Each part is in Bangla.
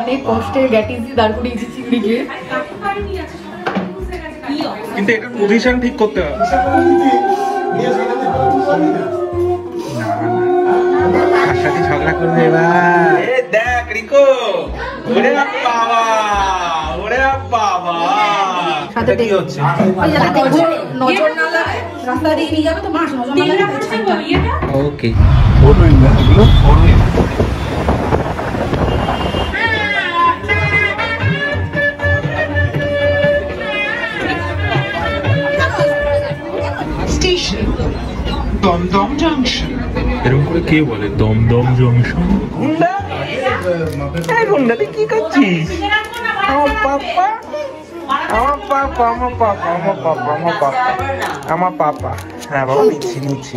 অনেক কষ্টে গ্যাটিসি দাঁড় করিয়েছি চিংড়িকে। কিন্তু এটা পজিশন ঠিক করতে হবে। কার সাথে ঝগড়া করবে এবার? দেখ রিকো, ওরে বাবা, ওরে বাবা, সাথে কি হচ্ছে? নজর না লাগে, রাস্তা দিয়ে নিয়ে যাবে তো মাস নজর না লাগে। ওকে, ফটো এগুলো ফটো। দমদম জংশন। এরকম করে কে বলে দমদম জংশন? গুন্ডা, এই গুন্ডা তুই কি করছিস? আমার পাপা, আমার পাপা, আমার পাপা, আমার পাপা, আমার পাপা, আমার পাপা। হ্যাঁ বাবা, নিচ্ছি নিচ্ছি।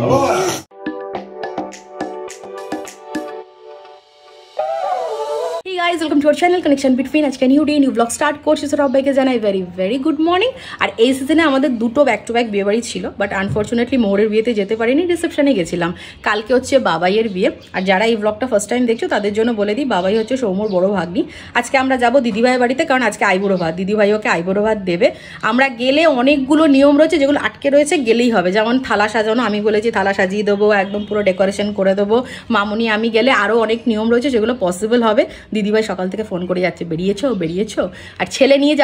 Guys welcome to our channel connection between. আজকে new day new blog start করছি। সবাইকে জানাই ভেরি ভেরি গুড মর্নিং। আর এই সিজনে আমাদের দুটো ব্যাক টু ব্যাক বিয়েবাড়ি ছিল, বাট আনফর্চুনেটলি মৌরের বিয়েতে যেতে পারিনি, রিসেপশনে গেছিলাম। কালকে হচ্ছে বাবাইয়ের বিয়ে। আর যারা এই ব্লগটা ফার্স্ট টাইম দেখছো তাদের জন্য বলে দিই, বাবাই হচ্ছে সৌমর বড় ভাগ্নি। আজকে আমরা যাবো দিদিভাইয়ের বাড়িতে, কারণ আজকে আইবুড়ো ভাত, দিদিভাই ওকে আইবুড়ো ভাত দেবে। আমরা গেলে অনেকগুলো নিয়ম রয়েছে যেগুলো আটকে রয়েছে, গেলেই হবে। যেমন থালা সাজানো, আমি বলেছি থালা সাজিয়ে দেবো, একদম পুরো ডেকোরেশন করে দেবো। মামুনি আমি গেলে আরও অনেক নিয়ম রয়েছে যেগুলো পসিবল হবে। দিদিভাই সকাল থেকে ফোন করে যাচ্ছে, বেরিয়েছো বেরিয়েছো। আর ছেলে নিয়ে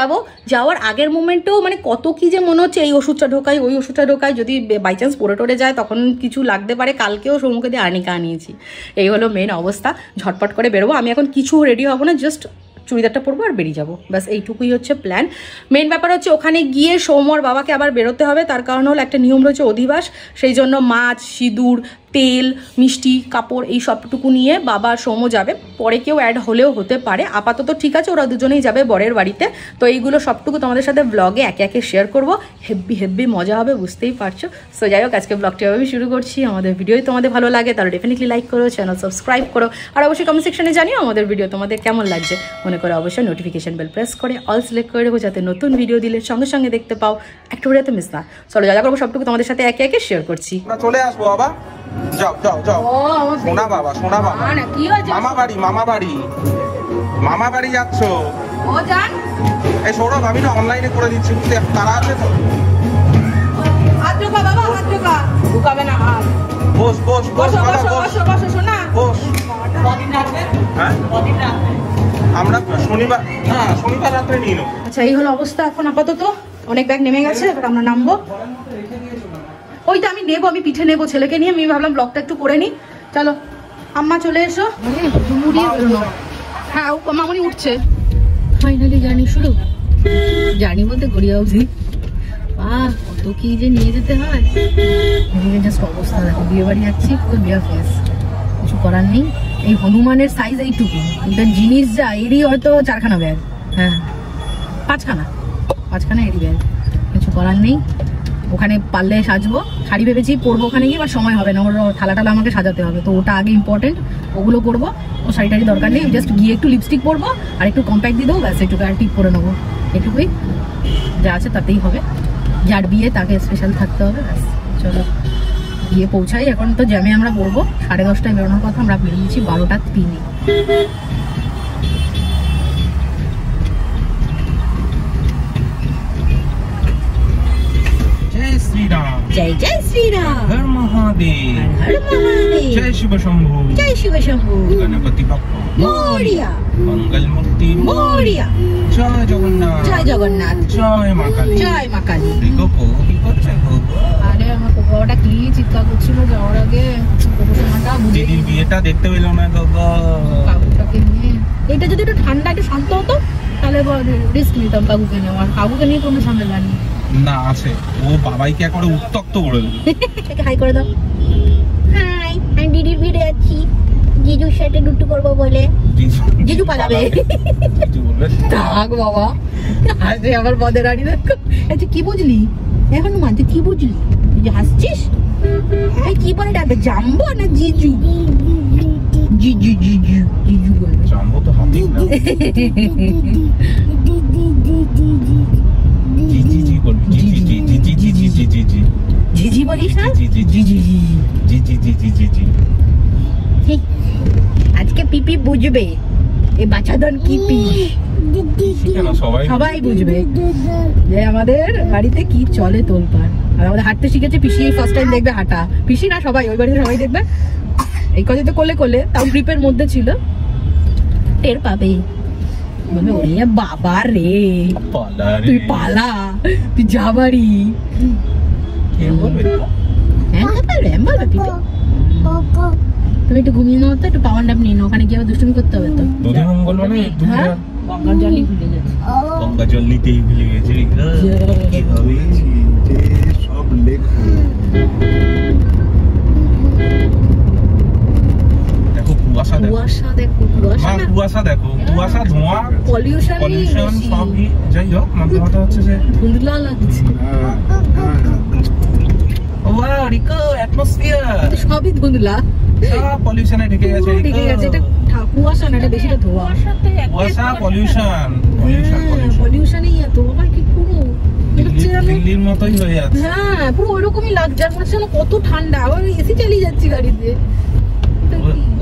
যাওয়ার আগের মোমেন্টেও মানে কত কি যে মনে হচ্ছে, এই ওষুধটা ঢোকাই ওই ওষুধটা ঢোকাই, যদি বাই চান্স পড়ে টরে যায় তখন কিছু লাগতে পারে। কালকেও সম্মুখে দিয়ে আর্নিকা আনিয়েছি। এই হলো মেন অবস্থা। ঝটপট করে বেরোবো। আমি এখন কিছু রেডি হবো না, জাস্ট চুড়িদারটা পরবো আর বেরিয়ে যাবো, ব্যাস এইটুকুই হচ্ছে প্ল্যান। মেন ব্যাপার হচ্ছে ওখানে গিয়ে সৌমর বাবাকে আবার বেরোতে হবে। তার কারণ হলো একটা নিয়ম রয়েছে অধিবাস, সেই জন্য মাছ, সিঁদুর, তেল, মিষ্টি, কাপড় এই সবটুকু নিয়ে বাবা আর সৌম যাবে। পরে কেউ অ্যাড হলেও হতে পারে, আপাতত ঠিক আছে ওরা দুজনেই যাবে বরের বাড়িতে। তো এইগুলো সবটুকু তোমাদের সাথে ব্লগে একে একে শেয়ার করবো। হেব্বি হেব্বি মজা হবে, বুঝতেই পারছো। সো যাই হোক, আজকে ব্লগটি এভাবেই শুরু করছি। আমাদের ভিডিওই তোমাদের ভালো লাগে তাহলে ডেফিনেটলি লাইক করো, চ্যানেল সাবস্ক্রাইব করো, আর অবশ্যই কমেন্ট সেকশনে জানিও আমাদের ভিডিও তোমাদের কেমন লাগছে। মনে করে অবশ্যই নোটিফিকেশন বেল প্রেস করে অল সিলেক্ট করে রেখো, যাতে নতুন ভিডিও দিলে সঙ্গে সঙ্গে দেখতে পাও, একটা ভিডিওতে মিস না। চলো যা যা করবো সবটুকু তোমাদের সাথে একে একে শেয়ার করছি। চলে আসবো বাবা, যাও যাও যাও। সোনা বাবা, সোনা বাবা, মামা বাড়ি, মামা বাড়ি, মামা বাড়ি যাচ্ছ? এই সৌরভ, আমি না অনলাইনে করে দিচ্ছি, বুঝতে তারা আছে তো। বস বস বস বস। হ্যাঁ আমরা শনিবার, হ্যাঁ শনিবার রাত্রে নিয়ে নেবো। আচ্ছা এই হলো অবস্থা এখন আপাতত। অনেক ব্যাগ নেমে গেছে, এবার আমরা নামবো। ওইটা আমি নেবো, আমি পিঠে নেবো ছেলেকে নিয়ে। আমি ভাবলাম ব্লগটা একটু করে নিই। চলো আম্মা চলে এসো। হ্যাঁ মামুনি উঠছে। ফাইনালি জার্নি শুরু। জার্নি বলতে গড়িয়া অবধি। কত কি যে নিয়ে যেতে হয়। জাস্ট অবস্থা দেখো, বিয়ে বাড়ি যাচ্ছি পুরো বিয়ে ফেস, কিছু করার নেই। এই হনুমানের সাইজ এইটুকু, জিনিস যা এরই হয়তো 4খানা ব্যাগ, হ্যাঁ 5খানা এরই ব্যাগ, কিছু করার নেই। ওখানে পারলে সাজবো, শাড়ি ভেবেছি পরবো ওখানে গিয়ে, বা সময় হবে না, ওর থালা টালা আমাকে সাজাতে হবে, তো ওটা আগে ইম্পর্টেন্ট, ওগুলো করবো। ও শাড়ি টাড়ি দরকার নেই, জাস্ট গিয়ে একটু লিপস্টিক পরবো আর একটু কম্প্যাক্ট দিয়ে দেবো, ব্যাস একটু আর টিপ করে নেবো, এটুকুই যা আছে তাতেই হবে। যার বিয়ে তাকে স্পেশাল থাকতে হবে, ব্যাস। চলো গিয়ে পৌঁছাই। এখন তো জ্যামে আমরা পড়বো, 10:30টায় বেরোনোর কথা, আমরা বেরিয়েছি 12:03। जय जय श्री राम, हर महादेव, हर महादेव, जय शिव शंभू, जय शिव शंभू, गणपति बप्पा मोरिया, मंगल मूर्ति मोरिया, जय जगन्नाथ, जय जगन्नाथ, जय मां काली, जय मां काली। আরে আমার কোকাটা কি চিৎকার করছিল যাওয়ার আগে, কোকাটা বুঝে দিদির বিয়েটা দেখতে পেলো না বাবা। কাকুটাকে নিয়ে, এটা যদি একটু ঠান্ডা একটু শান্ত হতো তাহলে রিস্ক নিতাম কাকুকে নিয়ে। আর কাকুকে নিয়ে কোনো ঝামেলা নেই না, আছে ও বাবাইকে একবারে উত্তক্ত করে দেবে। হাই করে দাও। হাই, আমি দিদির ভিড়ে যাচ্ছি জিজুর সাথে দুটু করবো বলে। জিজু পালাবে, জিজু বলবে থাক বাবা। আজকে আমার বদের রানী দেখো। আচ্ছা কি বুঝলি এখন মানতে, কি বুঝলি যে হাসছিস? এই কি বলে ডাকবে, জাম্বো না জিজু? জিজু জিজু জিজু বলবে। জাম্বো তো হাতি না, জিজি জি বলবি, জিজি জি জি জি জি জি জি জি জিজি বলিস না, জি জি জি জি জি জি জি জি জি জি। পিপি বুঝবে, এই বাচ্চাদের কি পিস সবাই বুঝবে যে আমাদের বাড়িতে কি চলে তোলপাড়। আর আমাদের হাঁটতে শিখেছে পিসি, ফার্স্ট টাইম দেখবে হাঁটা। পিসি না সবাই, ওই বাড়িতে সবাই দেখবে। এই কথা তো কোলে কোলে, তাও গ্রিপের মধ্যে ছিল, টের পাবে। বলবে ওরে বাবা রে, তুই পালা, তুই যা বাড়ি। তুমি একটু ঘুমিয়ে নাও তো, একটু পাওয়ার ন্যাপ নিয়ে নাও, ওখানে গিয়ে আবার দুষ্টুমি করতে হবে তো। গঙ্গার জলই ভুলে গেছে, গঙ্গার জল নিতেই ভুলে গেছে। সব লেখো, দেখো কুয়াশা, কুয়াশা দেখো, কুয়াশা দেখো, কুয়াশা ধোঁয়া পলিউশন সবই। যাই হোক, মাঝে মাঝে হচ্ছে যে ধুন্দলা লাগছে। ওয়াও রিকো, অ্যাটমসফিয়ার সবই ধুন্দলা, সব পলিউশনে ঢেকে গেছে। ঢেকে গেছে, এটা কুয়াশা না, এটা বেশিটা ধোঁয়া। কুয়াশা পলিউশন, পলিউশনই এত ভাই, কি পুরো দিল্লির মতোই হয়ে যাচ্ছে। হ্যাঁ পুরো ওইরকমই লাগছে, আর মনে হচ্ছে কত ঠান্ডা, আবার এসি চালিয়ে যাচ্ছি গাড়িতে,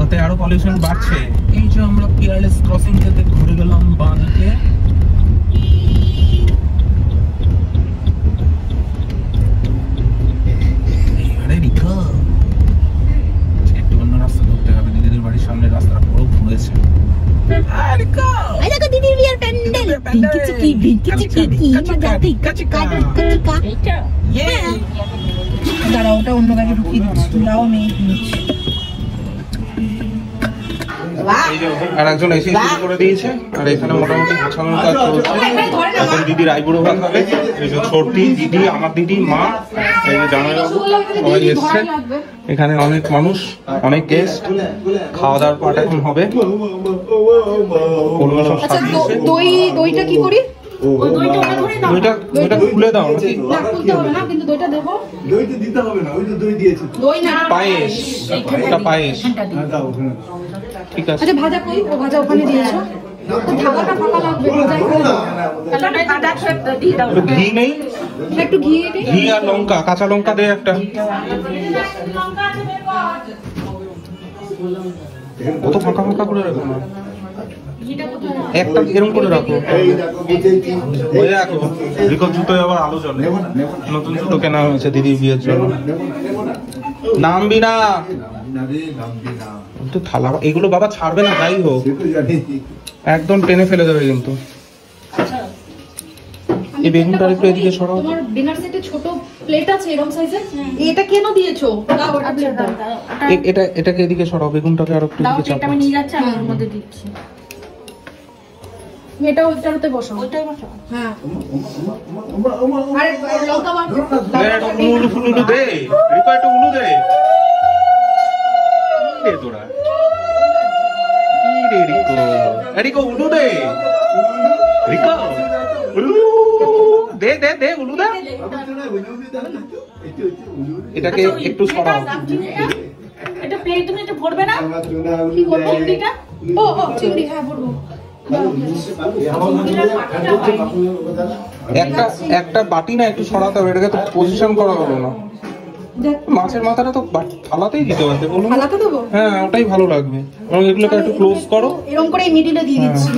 ওতে আরো পলিউশন বাড়ছে। এই যে আমরা পিয়ারলেস ক্রসিং থেকে ঘুরে গেলাম বাঁ দিকে, একটু অন্য রাস্তা ধরতে হবে। দিদিদের বাড়ির সামনে রাস্তাটা পুরো ঘুরেছে। দাঁড়া, ওটা অন্য ব্যাগে ঢুকিয়ে দিচ্ছি, দাও আমি নিচ্ছি। আর একজন এসে শুরু করে দিয়েছে, আর এখানে মোটামুটি গোছানোর কাজ চলছে। এখন দিদির আইবুড়ো ভাত হবে। এই যে ছোটি দিদি, আমার দিদি, মা, এই যে জামাইবাবু সবাই এসছে। এখানে অনেক মানুষ, অনেক গেস্ট, খাওয়া দাওয়ার পাট এখন হবে। দইটা কি করি? দইটা খুলে দাও নাকি? পায়েস, এটা পায়েস, ঠিক আছে। আচ্ছা ভাজা কই? ও ভাজা ওখানে দিয়েছো, ঢাকাটা ফাঁকা লাগবে। ঘি নেই? একটু ঘি, ঘি আর লঙ্কা, কাঁচা লঙ্কা দে একটা। কত ফাঁকা ফাঁকা করে রাখো না, একটা এরকম করে রাখো। ওই রাখো, রিকল জুতোয় আবার আলো জ্বলে। নতুন জুতো কেনা হয়েছে দিদির বিয়ের জন্য। নামবি না তো থালা, এগুলো বাবা ছাড়বে না, যাই হোক একদম টেনে ফেলে দেবে কিন্তু। এই বেগুনটা একটু এদিকে সরাও। তোমার ডিনার সেটে ছোট প্লেট আছে এরকম সাইজের, এটা কেন দিয়েছো? এটাকে এদিকে সরাও, বেগুনটাকে আর একটু এদিকে চাপো। আমি নিয়ে যাচ্ছি, আমি ওর মধ্যে দিচ্ছি। এটা ওইটাতে বসাও, ওইটাই বসাও। হ্যাঁ, আরে লঙ্কা বার দে, উলু ফুলু দে, রিকো একটু উলু দে। দে তোরা, কি রে রিকো, রিকো উলু দে, রিকো উলু দে দে দে, উলু দে। এটাকে একটু সরাও। এটা প্লেট তুমি একটু ভরবে না? কি করব চিংড়িটা? ও চিংড়ি, হ্যাঁ ভরবো। একটা বাটি না একটু সরাতে হবে, এটাকে তো পজিশন করা হলো না। মাছের মাথাটা তো থালাতেই দিতে পারতে, বলুন। থালাতে দেবো? হ্যাঁ, ওটাই ভালো লাগবে। এবং এগুলোকে একটু ক্লোজ করো, এরকম করে মিডিলে দিয়ে দিচ্ছি।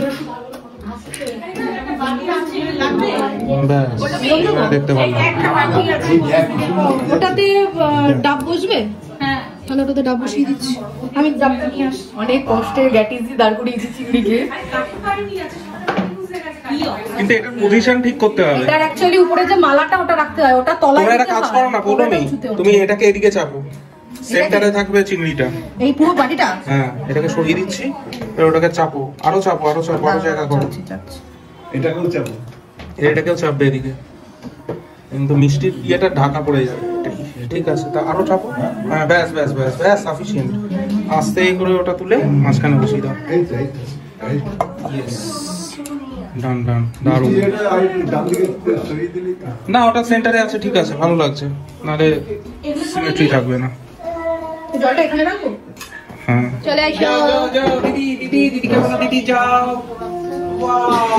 দেখতে ভালো। ওটাতে ডাব বসবে? হ্যাঁ, তাহলে ওটাতে ডাব বসিয়ে দিচ্ছি। আমি ডাবটা নিয়ে আসি, অনেক কষ্টে গ্যাটিসি দাঁড় করিয়েছি চিংড়িকে। কিন্তু এটা পজিশন ঠিক করতে হবে। এটা অ্যাকচুয়ালি উপরে যে মালাটা ওটা রাখতে হয়, ওটা তলায়। তোমরা একটা কাজ করো না, বলো নি, তুমি এটাকে এদিকে চাপো, সেন্টারে থাকবে চিংড়িটা। এই পুরো বাটিটা? হ্যাঁ, এটাকে সরিয়ে দিচ্ছি, এবার ওটাকে চাপো, আরো চাপো, আরো চাপো, আরো জায়গা করো। এটাকেও চাপো, এটাকেও চাপবে এদিকে, কিন্তু মিষ্টির ইয়েটা ঢাকা পড়ে যাবে। ঠিক আছে, তা আরো চাপো। হ্যাঁ, ব্যাস ব্যাস ব্যাস ব্যাস, সাফিসিয়েন্ট। আস্তে করে ওটা তুলে মাঝখানে বসিয়ে দাও। ডান ডান, দারুণ। না, ওটা সেন্টারে আছে, ঠিক আছে, ভালো লাগছে, নাহলে সিমেট্রি থাকবে না। জলটা এখানে রাখো। হ্যাঁ, চলে আসো। যাও যাও যাও, দিদি দিদি দিদিকে বলো, দিদি যাও। ওয়াও,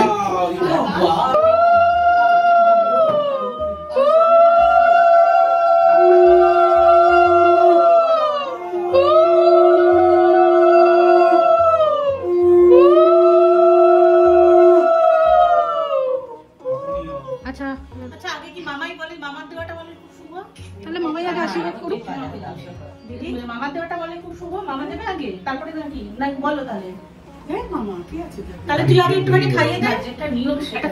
মামা দেবে আগে তারপরে নাকি না বলো তাহলে হ্যাঁ মামা কি আছে তাহলে তুই আগে একটুখানি খাইয়ে দে যেটা নিয়ম সেটা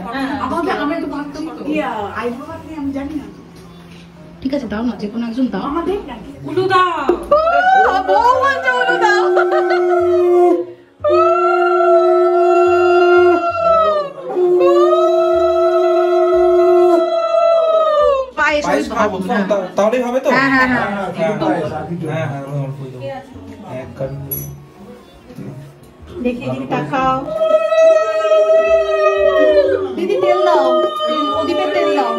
আমাকে আমি একটু ভাত তো ইয়া আইবো ভাত নিয়ে আমি জানি না ঠিক আছে দাও না, যে কোনো একজন দাও। মামা দেখ না উলু দাও বউ বলছে উলু দাও। পায়েস খাবো তাহলেই হবে তো? হ্যাঁ হ্যাঁ হ্যাঁ দেখি দিদি তাকাও দিদি তেল দাও, প্রদীপের তেল দাও।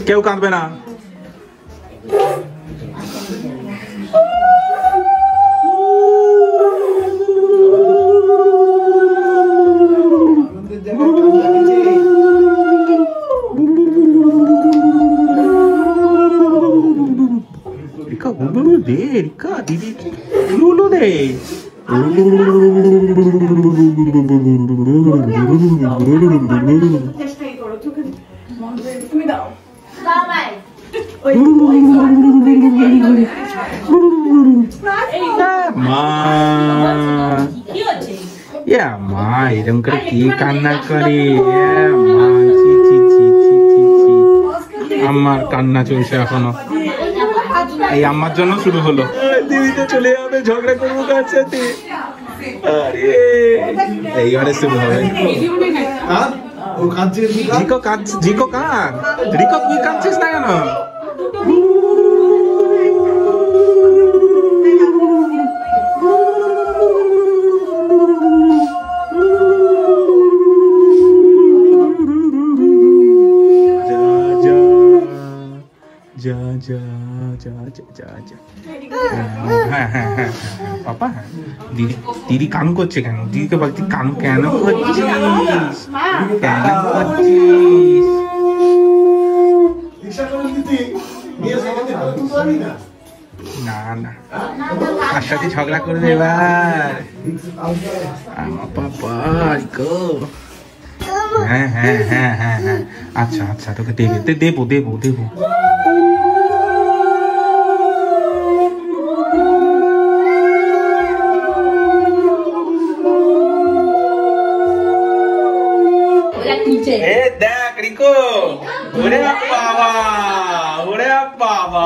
কেউ কাঁদবে না। রিকা উলু দে, রিকা দিদি উলু দে। চেষ্টাই করো চোখে মন দিয়ে তুমি দাও মা মা এরকম করে কে কান্না করে? মা ছি ছি ছি ছি ছি ছি, আমার কান্না চলছে এখনো। এই আমার জন্য শুরু হলো। দিদি তো চলে যাবে, ঝগড়া করবো কার সাথে? আরে এইবারে শুরু হবে। জিকো কাঁদ, জিকো কাঁদ, রিকো তুই কাঁদছিস না কেন? যা যা যা যা যা যা। হ্যাঁ হ্যাঁ হ্যাঁ পাপা, হ্যাঁ দিদি দিদি কান করছে কেন? দিদিকে বল তুই কান কেন করছিস, কেন করছিস? না না তার সাথে ঝগড়া করবে এবার আমার পাপা। হ্যাঁ হ্যাঁ হ্যাঁ হ্যাঁ হ্যাঁ আচ্ছা আচ্ছা তোকে দেবে, দেবো দেবো দেবো। দেখ রিকো, ওরে বাবা, ওরে বাবা,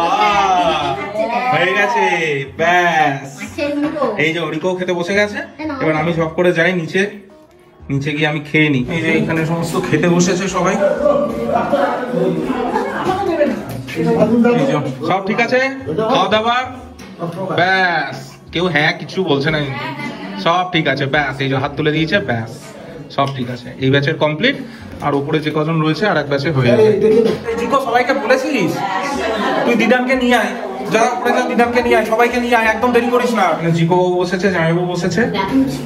হয়ে গেছে ব্যাস। এই যে রিকো খেতে বসে গেছে, এবার আমি ঝপ করে যাই নিচে, নিচে গিয়ে আমি খেয়ে নিই। এই যে এখানে সমস্ত খেতে বসেছে সবাই, সব ঠিক আছে খাওয়া দাওয়া ব্যাস। কেউ হ্যাঁ কিছু বলছে না, সব ঠিক আছে ব্যাস। এই যে হাত তুলে দিয়েছে ব্যাস, সব ঠিক আছে। এই ব্যাচের কমপ্লিট, আর উপরে যে কজন রয়েছে আর এক ব্যাচে হয়ে যাবে। জিকো সবাইকে বলেছিস তুই দিদানকে নিয়ে আয়, যারা উপরে যা দিদানকে নিয়ে আয়, সবাইকে নিয়ে আয়, একদম দেরি করিস না। জিকো বসেছে, জামাইবাবু বসেছে,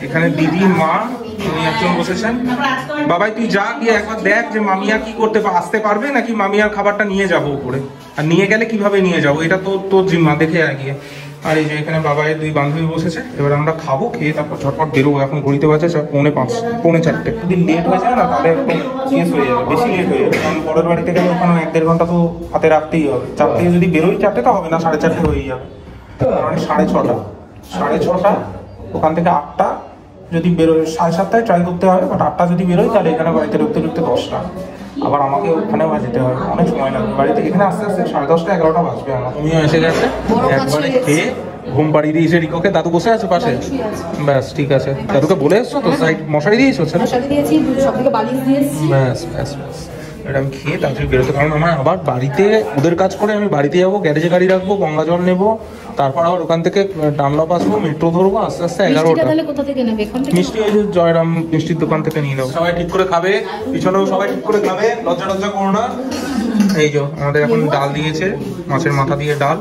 এখানে দিদি মা উনি একজন বসেছেন। বাবাই তুই যা গিয়ে একবার দেখ যে মামিয়া কি করতে আসতে পারবে নাকি মামিয়ার খাবারটা নিয়ে যাবো উপরে, আর নিয়ে গেলে কিভাবে নিয়ে যাবো এটা তো তোর জিম্মা, দেখে আয় গিয়ে। আর এই যে এখানে বাবাই দুই বান্ধবী বসেছে, এবার আমরা খাবো, খেয়ে তারপর ঝটপট বেরোবো। এখন ঘড়িতে বাজে 4:45, 4:45। যদি লেট হয়ে যায় না তাহলে একদম কেস হয়ে যাবে, বেশি লেট হয়ে যাবে। কারণ বড়ের বাড়িতে গেলে ওখানে 1-1.5 ঘন্টা তো হাতে রাখতেই হবে। 4 থেকে যদি বেরোই 4টা হবে না, 4:30 হয়ে যাবে, মানে 6:30। 6:30 ওখান থেকে 8টা যদি বেরোয়, 7:30 ট্রাই করতে হবে, বাট 8টা যদি বেরোয় তাহলে এখানে বাড়িতে ঢুকতে ঢুকতে 10টা। আবার আমাকে ওখানেও যেতে হবে, অনেক সময় লাগবে। বাড়ি থেকে এখানে আস্তে আস্তে 10:30, 11টা বাজবে আমার। তুমিও এসে গেছে, একবারে খেয়ে ঘুম পাড়িয়ে দিয়েছে রিকোকে। দাদু বসে আছে পাশে, ব্যাস ঠিক আছে। দাদুকে বলে এসছো তো, সাইড মশারি দিয়েছো? মশারি দিয়েছি, সবদিকে বালিশ দিয়েছি, ব্যাস ব্যাস ব্যাস। এটা আমি খেয়ে তাড়াতাড়ি বেরোতে, কারণ আমার আবার বাড়িতে ওদের কাজ করে আমি বাড়িতে যাবো, গ্যারেজে গাড়ি রাখবো, গঙ্গা জল নেবো, তারপর আবার ওখান থেকে ডানলপ আসবো, মেট্রো ধরবো, আস্তে আস্তে 11টা। কোথা থেকে নেবে? মিষ্টি ওই যে জয়রাম মিষ্টির দোকান থেকে নিয়ে নেবো। সবাই ঠিক করে খাবে, পিছনেও সবাই ঠিক করে খাবে, লজ্জা টজ্জা করো না। এই যে আমাদের এখন ডাল দিয়েছে, মাছের মাথা দিয়ে ডাল।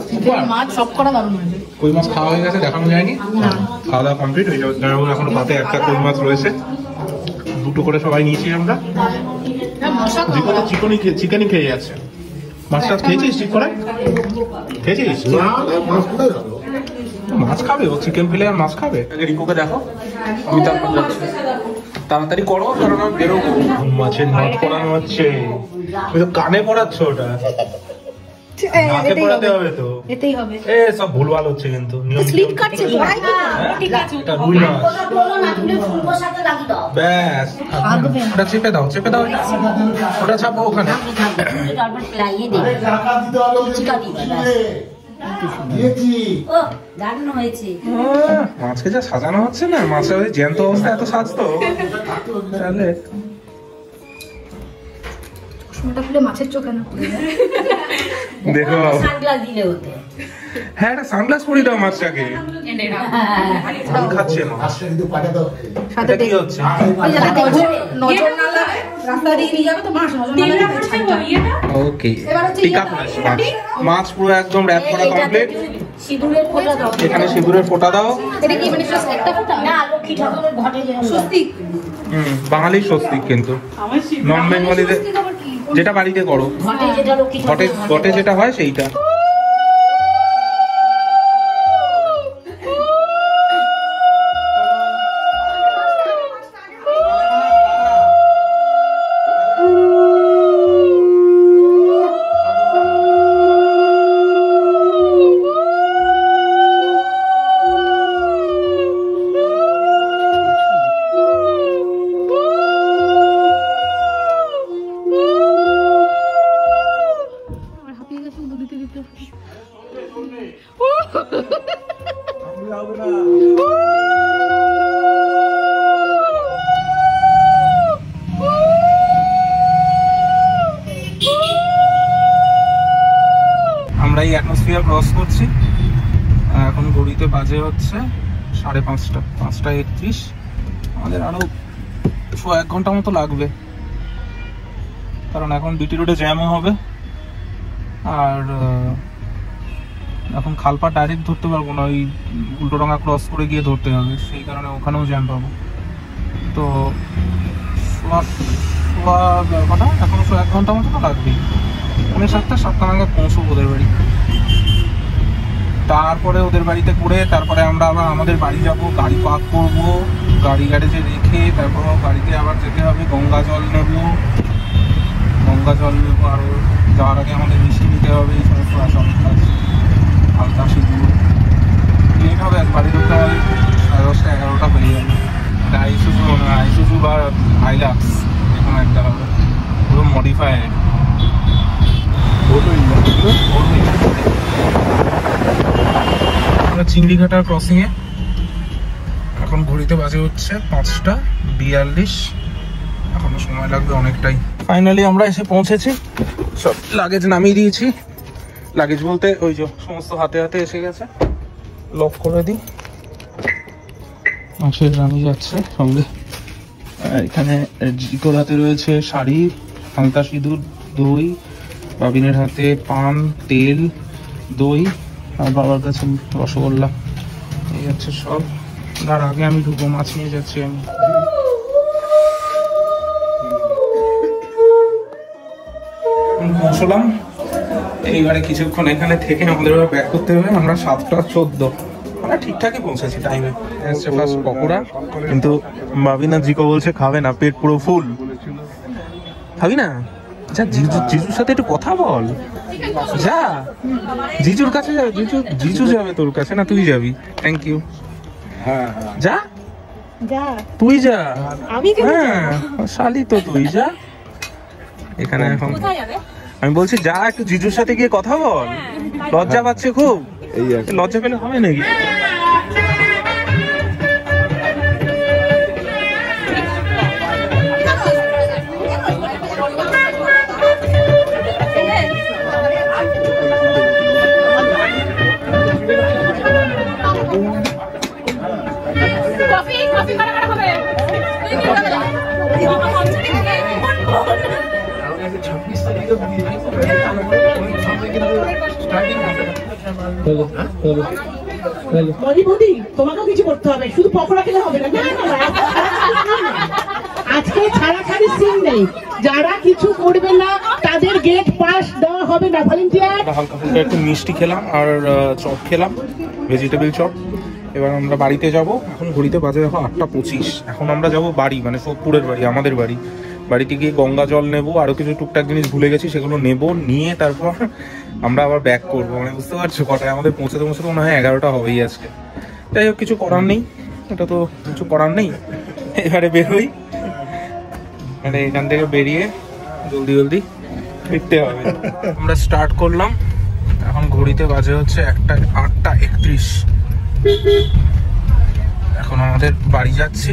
মাছ সব করা দারুণ হয়েছে। কই মাছ খাওয়া হয়ে গেছে, দেখানো যায়নি, খাওয়া দাওয়া কমপ্লিট হয়ে যাবে। এখন পাতে একটা কই মাছ রয়েছে, 2টো করে সবাই নিয়েছি আমরা। জিকো তো চিকেনই খেয়ে যাচ্ছে। মাছ টাছ খেয়েছিস ঠিক করে? খেয়েছিস? মাছ খাবে ও, চিকেন ফেলে আর মাছ খাবে? রিকোকে দেখো, আমি তারপর যাচ্ছি। তাড়াতাড়ি করো কারণ আমি বেরোবো। মাছের নট পড়ানো হচ্ছে, তুমি তো কানে পড়াচ্ছ ওটা, নাকে পড়াতে হবে তো। এতেই হবে। এ সব ভুলভাল হচ্ছে কিন্তু নিয়ম। স্লিপ কাটছে পড়াই তো ঠিক আছে। এটা রুই মাছ। ব্যাস ওটা চেপে দাও, চেপে দাও, ওটা চাপো ওখানে। তারপর ফ্লাইয়ে দেবে চিকা দিবে দারুণ হয়েছে। মাছকে যা সাজানো হচ্ছে না, মাছের ওই জ্যান্ত অবস্থা এত সাজতো তাহলে। চশমাটা খুলে মাছের চোখে না দেখো সানগ্লাস দিলে হতো। হ্যাঁ, একটা সানগ্লাস পরিয়ে দাও মাছটাকে। খাচ্ছে মাছ। সাথে কি হচ্ছে? নজর না লাগে, রাস্তা দিয়ে নিয়ে যাবে তো মাছ নজর না লাগে। ওকে, পিক আপ মাছ। মাছ পুরো একদম র‍্যাপ করা কমপ্লিট। সিঁদুরের ফোঁটা দাও, এখানে সিঁদুরের ফোঁটা দাও। এটা কি মানে জাস্ট একটা ফোঁটা? না লক্ষ্মী ঠাকুরের ঘটে যেরকম স্বস্তিক। বাঙালির স্বস্তিক, কিন্তু নন বেঙ্গলিদের যেটা বাড়িতে করো, ঘটে যেটা লক্ষ্মী ঘটে যেটা হয় সেইটা। আমরা এই অ্যাটমসফিয়ার ক্রস করছি। এখন ঘড়িতে বাজে হচ্ছে 5:30, 5:31। আমাদের আরো 1 ঘন্টা মতো লাগবে, কারণ এখন বিটি রোডে জ্যামও হবে। আর এখন খালপা ডাইরেক্ট ধরতে পারবো না, ওই উল্টোডাঙ্গা ক্রস করে গিয়ে ধরতে হবে, সেই কারণে ওখানেও জ্যাম পাবো। তো এখন 1 ঘন্টা মতো তো লাগবেই। 7:30 নাগাদ পৌঁছবো ওদের বাড়ি। তারপরে ওদের বাড়িতে করে তারপরে আমরা আবার আমাদের বাড়ি যাব, গাড়ি পার্ক করবো, গাড়ি গ্যারেজে রেখে তারপর বাড়িতে আবার যেতে হবে। গঙ্গা জল নেবো, আর যাওয়ার আগে আমাদের মিষ্টি নিতে হবে, এই সমস্ত আসল কাজ। হালকা সিঁদুর লেট হবে, বাড়ি ঢুকতে হবে 10:30, 11টা হয়ে যাবে। আইসুজু বা হাইলাক্স এরকম একটা হবে, পুরো মডিফাইড। আমরা চিংড়িঘাটার ক্রসিং এ, এখন ঘড়িতে বাজে হচ্ছে 5:42। এখনো সময় লাগবে অনেকটাই। ফাইনালি আমরা এসে পৌঁছেছি, সব লাগেজ নামিয়ে দিয়েছি। লাগেজ বলতে ওই যে সমস্ত হাতে হাতে এসে গেছে। লক করে দিই। মাছের রানি যাচ্ছে সঙ্গে। এখানে জিকোর হাতে রয়েছে শাড়ি, হালকা সিঁদুর, দই, বাবিনের হাতে পান, তেল, দই, আর বাবার কাছে রসগোল্লা। এই হচ্ছে সব। তার আগে আমি ঢুকবো, মাছ নিয়ে যাচ্ছি আমি। পৌঁছলাম, এইবারে কিছুক্ষণ এখানে থেকে আমাদের ব্যাক করতে হবে। আমরা 7:14, আমরা ঠিকঠাকই পৌঁছেছি টাইমে। এসছে ফার্স্ট পকোড়া, কিন্তু বাবিনা জিকো বলছে খাবে না, পেট পুরো ফুল। খাবি না? যা জিজুর সাথে একটু কথা বল, যা জিজুর কাছে যাবে। জিজু যাবে তোর কাছে, না তুই যাবি? Thank you. যা তুই যা। হ্যাঁ শালি তো তুই যা। এখানে এখন আমি বলছি যা, একটু জিজুর সাথে গিয়ে কথা বল। লজ্জা পাচ্ছে খুব, লজ্জা পেলে হবে নাকি? তোমাকেও কিছু করতে হবে, শুধু পকোড়া খেলে হবে না। আজকে ছাড়াছাড়ি সিন নেই, যারা কিছু করবে না তাদের গেট পাস দেওয়া হবে না। ভলেন্টিয়ার। হালকা ফুলকা একটু মিষ্টি খেলাম আর চপ খেলাম, ভেজিটেবল চপ। এবার আমরা বাড়িতে যাব। এখন ঘড়িতে বাজে দেখো 8:25। এখন আমরা যাব বাড়ি, মানে সোদপুরের বাড়ি, আমাদের বাড়ি। বাড়িতে গিয়ে গঙ্গা জল নেবো, আরো কিছু টুকটাক জিনিস ভুলে গেছি সেগুলো নেবো, নিয়ে তারপর আমরা আবার ব্যাক করবো। মানে বুঝতে পারছো কটায় আমাদের পৌঁছাতে মনে হয় 11টা হবেই আজকে। যাই হোক, কিছু করার নেই, এটা তো কিছু করার নেই। এবারে বেরোই, মানে এখান থেকে বেরিয়ে জলদি জলদি ফিরতে হবে। আমরা স্টার্ট করলাম, এখন ঘড়িতে বাজে হচ্ছে 8:31। এখন আমাদের বাড়ি যাচ্ছি।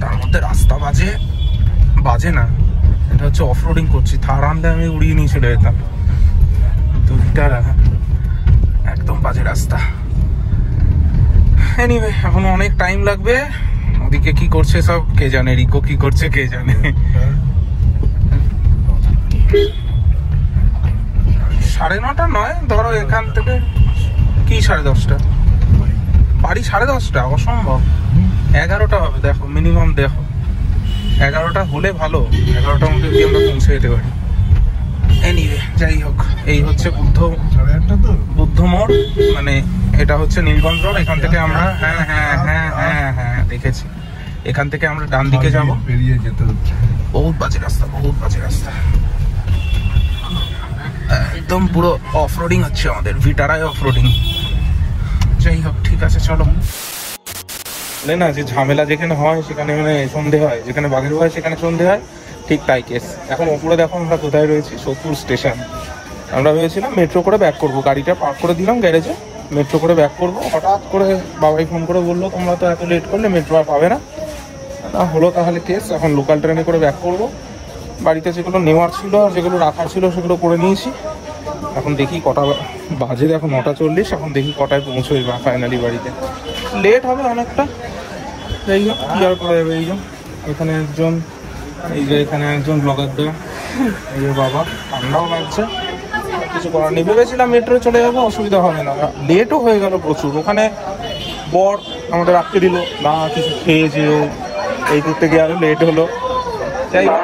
তার মধ্যে রাস্তা বাজে না, এটা হচ্ছে অফ রোডিং করছি। থার আনলে আমি উড়িয়ে নিয়ে চলে যেতাম, একদম বাজে রাস্তা। এনিওয়ে, এখন অনেক টাইম লাগবে। ওদিকে কি করছে সব কে জানে, রিকো কি করছে কে জানে। 9:30 নয়, ধরো এখান থেকে কি 10:30, বাড়ি 10:30, অসম্ভব। 11টা হবে, দেখো মিনিমাম, দেখো 11টা হলে ভালো, 11টার মধ্যে যদি আমরা পৌঁছে যেতে পারি। এনিওয়ে, যাই হোক, এই হচ্ছে বুদ্ধ মোড়, মানে এটা হচ্ছে নীলগঞ্জ রোড। এখান থেকে আমরা হ্যাঁ দেখেছি, এখান থেকে আমরা ডান দিকে যাবো। বহুত বাজে রাস্তা, বহুত বাজে রাস্তা, একদম পুরো অফ রোডিং হচ্ছে আমাদের, ভিটারায় অফ রোডিং। যাই হোক, ঠিক আছে, চলো। না, যে ঝামেলা যেখানে হয় সেখানে মানে সন্ধে হয়, যেখানে বাঘের হয় সেখানে সন্ধে হয়, ঠিক তাই কেস। এখন ওপরে দেখো আমরা কোথায় রয়েছি, সোদপুর স্টেশন। আমরা ভেবেছিলাম মেট্রো করে ব্যাক করবো, গাড়িটা পার্ক করে দিলাম গ্যারেজে, মেট্রো করে ব্যাক করবো। হঠাৎ করে বাবাই ফোন করে বললো তোমরা তো এত লেট করলে মেট্রো আর পাবে না। হলো তাহলে কেস, এখন লোকাল ট্রেনে করে ব্যাক করবো। বাড়িতে যেগুলো নেওয়ার ছিল, যেগুলো রাখার ছিল সেগুলো করে নিয়েছি। এখন দেখি কটা বাজে, দেখো 9:40। এখন দেখি কটায় পৌঁছই বা ফাইনালি বাড়িতে। লেট হবে অনেকটা, যাই হোক, কি আর করা যাবে। এখানে একজন, এই যে এখানে একজন ব্লগার দা, এই যে বাবা, ঠান্ডাও লাগছে, কিছু করার নেই। ভেবেছিলাম মেট্রো চলে যাবো, অসুবিধা হবে না, লেটও হয়ে গেল প্রচুর। ওখানে বর আমাদের রাখতে দিল না, কিছু খেয়েছে, এই করতে গিয়ে আরো লেট হলো। যাই হোক,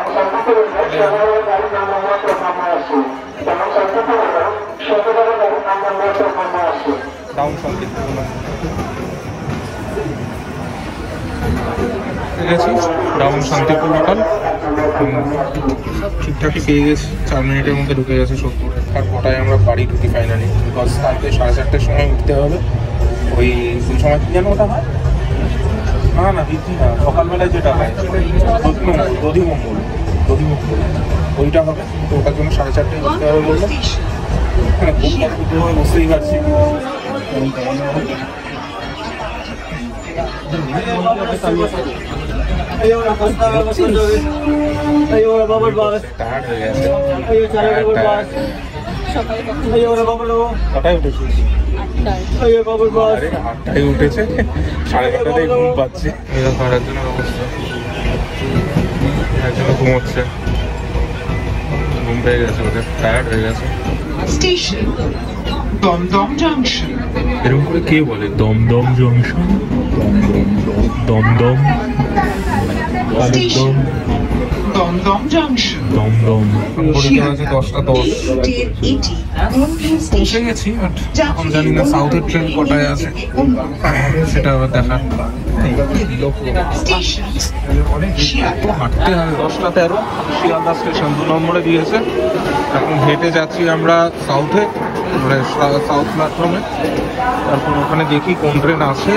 down Shantipur down Shantipur local ঠিকঠাকই পেয়ে গেছি, 4 মিনিটের মধ্যে ঢুকে গেছে সোদপুরে। আর কটায় আমরা বাড়ি ঢুকি ফাইনালি, বিকজ কালকে 4:30টার সময় উঠতে হবে। ওই সময় কি যেন ওটা হয়, না বিধি না, সকালবেলায় যেটা হয় দধিমঙ্গল, ওইটা হবে। তো ওটার জন্য 4:30টায় উঠতে হবে বললো। বুঝতেই পারছি, কটায় উঠেছিস? 8টায় উঠেছে, 9:30টায় ঘুম পাচ্ছে। এরকম একজনের অবস্থা, একজন ঘুমোচ্ছে, ঘুম পেয়ে গেছে, ওদের টায়ার্ড হয়ে গেছে। Station Dum Dum junction. এরকম করে কে বলে দমদম জংশন? দমদম দমদম জংশন, দমদম। ঘড়িতে আছে 10:10। পৌঁছে গেছি, বাট এখন জানি না সাউথের ট্রেন কটায় আছে, সেটা আবার দেখার। হাঁটতে হবে, 10:13 শিয়ালদা স্টেশন 2 নম্বরে দিয়েছে। এখন হেঁটে যাচ্ছি আমরা সাউথে, মানে সাউথ প্ল্যাটফর্মে। তারপর ওখানে দেখি কোন ট্রেন আছে,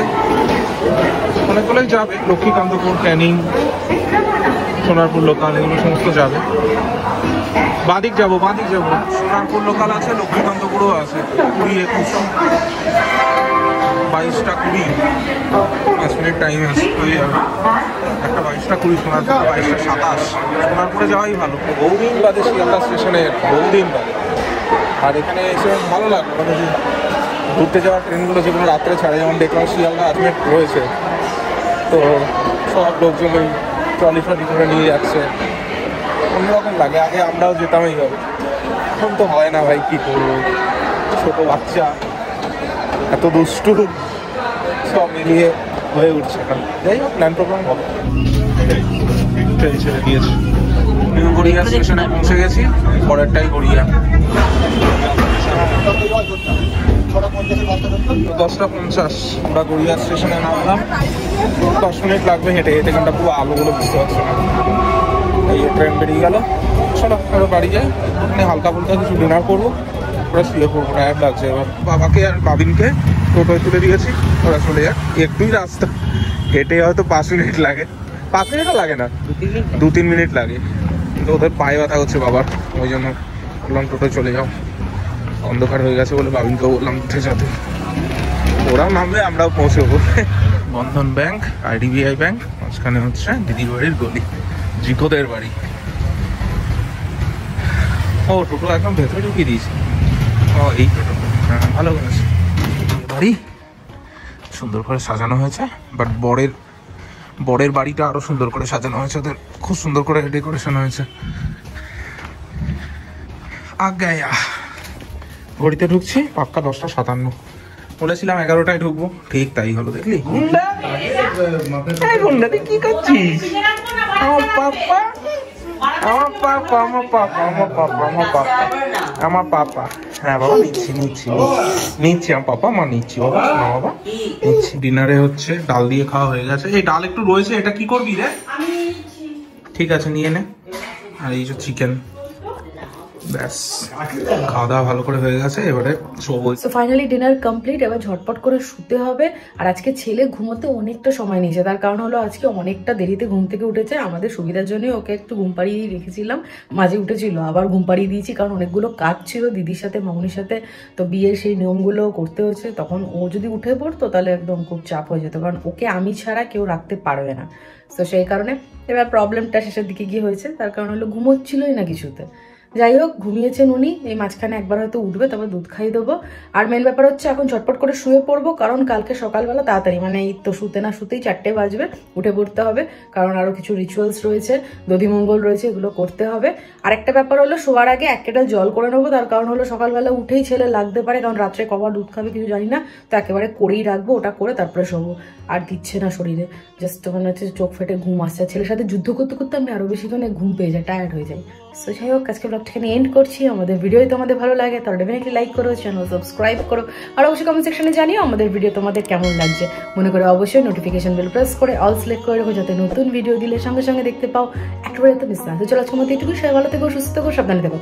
অনেকগুলোই যাবে, লক্ষ্মীকান্তপুর, ক্যানিং, সোনারপুর লোকাল, এগুলো সমস্ত যাবে। বাদিক যাবো, সোনারপুর লোকাল আছে, লক্ষ্মীকান্তপুরও আছে। 20-21, 22টা 20, 5 মিনিট টাইম আছে, হয়ে যাবে। একটা 22টা 20, সোনারপুর 22টা 27। সোনারপুরে যাওয়াই ভালো, বহুদিন বাদে শিয়ালদা স্টেশনে, বহুদিন বাদে। আর এখানে এসে ভালো লাগলো, মানে যে ঘুরতে যাওয়ার ট্রেনগুলো যেগুলো রাত্রে ছাড়ে, যেমন দেখলাম শিয়ালদা আজমের রয়েছে, তো সব লোকজন ওই ট্রলি করে নিয়ে যাচ্ছে, অন্যরকম লাগে। আগে আমরাও যেতাম এইভাবে, এখন তো হয় না ভাই, কি করবো, ছোট বাচ্চা, এত দুষ্টু, সব মিলিয়ে হয়ে উঠছে এখন। যাই হোক, প্ল্যান প্রোগ্রাম হবে, ট্রেন ছেড়ে দিয়েছে। নিউ গড়িয়া স্টেশনে পৌঁছে গেছি, পরেরটাই গড়িয়া। 10:50 আমরা গড়িয়া স্টেশনে নামলাম। 10 মিনিট লাগবে হেঁটে, হেঁটে এখানটা পুরো আলোগুলো বুঝতে পারছি না। এই ট্রেন বেরিয়ে গেল, চলো এবার বাড়ি যাই। ওখানে হালকা ফুলকা কিছু ডিনার করবো, ওরা শুয়ে পড়বো, টায়ার্ড লাগছে। এবার বাবাকে আর বাবিনকে টোটোয় তুলে দিয়েছি, ওরা চলে যাক। একটুই রাস্তা, হেঁটে হয়তো 5 মিনিট লাগে, 5 মিনিটও লাগে না, 2-3 মিনিট লাগে। কিন্তু ওদের পায়ে ব্যথা হচ্ছে বাবার, ওই জন্য বললাম টোটোয় চলে যাও। অন্ধকার হয়ে গেছে বলে বাবিনকেও বললাম উঠে যেতে। ওরাও নামবে, আমরাও পৌঁছবো। বন্ধন ব্যাংক, IDBI ব্যাংক, মাঝখানে হচ্ছে দিদির বাড়ির গলি, জিকোদের বাড়ি। ও টোটো একদম ভেতরে ঢুকিয়ে দিয়েছি। ও এই টোটো, হ্যাঁ ভালো করেছে। বাড়ি সুন্দর করে সাজানো হয়েছে, বাট বরের বাড়িটা আরো সুন্দর করে সাজানো হয়েছে। ওদের খুব সুন্দর করে ডেকোরেশন হয়েছে। আজ্ঞায়া ঘড়িতে ঢুকছি, পাক্কা 10:57। বলেছিলাম 11টায় ঢুকবো, ঠিক তাই হলো। দেখলি গুন্ডা, গুন্ডা তুই কি করছিস? আমার পাপা, আমার পাপা, আমার পাপা, আমার পাপা, আমার পাপা, আমার পাপা। হ্যাঁ বাবা নিচ্ছি আমার পাপা, মা নিচ্ছি বাবা, না বাবা নিচ্ছি। ডিনারে হচ্ছে ডাল দিয়ে খাওয়া হয়ে গেছে। এই ডাল একটু রয়েছে, এটা কি করবি রে? ঠিক আছে নিয়ে নে। আর এই যে চিকেন, ব্যাস খাওয়া দাওয়া ভালো করে হয়ে গেছে, এবারে শোবো। সো ফাইনালি ডিনার কমপ্লিট, এবার ঝটপট করে শুতে হবে। আর আজকে ছেলে ঘুমোতে অনেকটা সময় নিয়েছে, তার কারণ হলো আজকে অনেকটা দেরিতে ঘুম থেকে উঠেছে। আমাদের সুবিধার জন্যই ওকে একটু ঘুম পাড়িয়ে রেখেছিলাম, মাঝে উঠেছিল আবার ঘুম পাড়িয়ে দিয়েছি, কারণ অনেকগুলো কাজ ছিল দিদির সাথে মামুনির সাথে, তো বিয়ের সেই নিয়মগুলো করতে হচ্ছে। তখন ও যদি উঠে পড়তো তাহলে একদম খুব চাপ হয়ে যেত, কারণ ওকে আমি ছাড়া কেউ রাখতে পারবে না। তো সেই কারণে এবার প্রবলেমটা শেষের দিকে গিয়ে হয়েছে, তার কারণ হলো ঘুমোচ্ছিলই না কিছুতে। যাই হোক ঘুমিয়েছেন উনি, এই মাঝখানে একবার হয়তো উঠবে, তারপর দুধ খাইয়ে দেবো। আর মেন ব্যাপার হচ্ছে এখন ঝটপট করে শুয়ে পড়বো, কারণ কালকে সকালবেলা তাড়াতাড়ি, মানে এই তো শুতে না শুতেই 4টে বাজবে, উঠে পড়তে হবে, কারণ আরও কিছু রিচুয়ালস রয়েছে, দধিমঙ্গল রয়েছে, এগুলো করতে হবে। আর একটা ব্যাপার হলো শোয়ার আগে 1 কেটল জল করে নেবো, তার কারণ হলো সকালবেলা উঠেই ছেলে লাগতে পারে, কারণ রাত্রে কবার দুধ খাবে কিছু জানি না, তো একেবারে করেই রাখবো, ওটা করে তারপরে শোবো। আর দিচ্ছে না শরীরে, জাস্ট মানে হচ্ছে চোখ ফেটে ঘুম আসছে। ছেলের সাথে যুদ্ধ করতে করতে আমি আরও বেশিক্ষণে ঘুম পেয়ে যাই, টায়ার্ড হয়ে যাই। সো যাই হোক আজকে ব্লগটা এখানে এন্ড করছি। আমাদের ভিডিও তোমাদের ভালো লাগে তাহলে ডেফিনেটলি লাইক করো, চ্যানেল সাবস্ক্রাইব করো, আর অবশ্যই কমেন্ট সেকশনে জানিও আমাদের ভিডিও তোমাদের কেমন লাগছে। মনে করে অবশ্যই নোটিফিকেশন বেল প্রেস করে অল সিলেক্ট করে রাখো, যাতে নতুন ভিডিও দিলে সঙ্গে সঙ্গে দেখতে পাও, একেবারে তো মিস না। তো চলো আজকের মতো এটুকু, সবাই ভালো থেকো, সুস্থ থেকো, সাবধানে থেকো।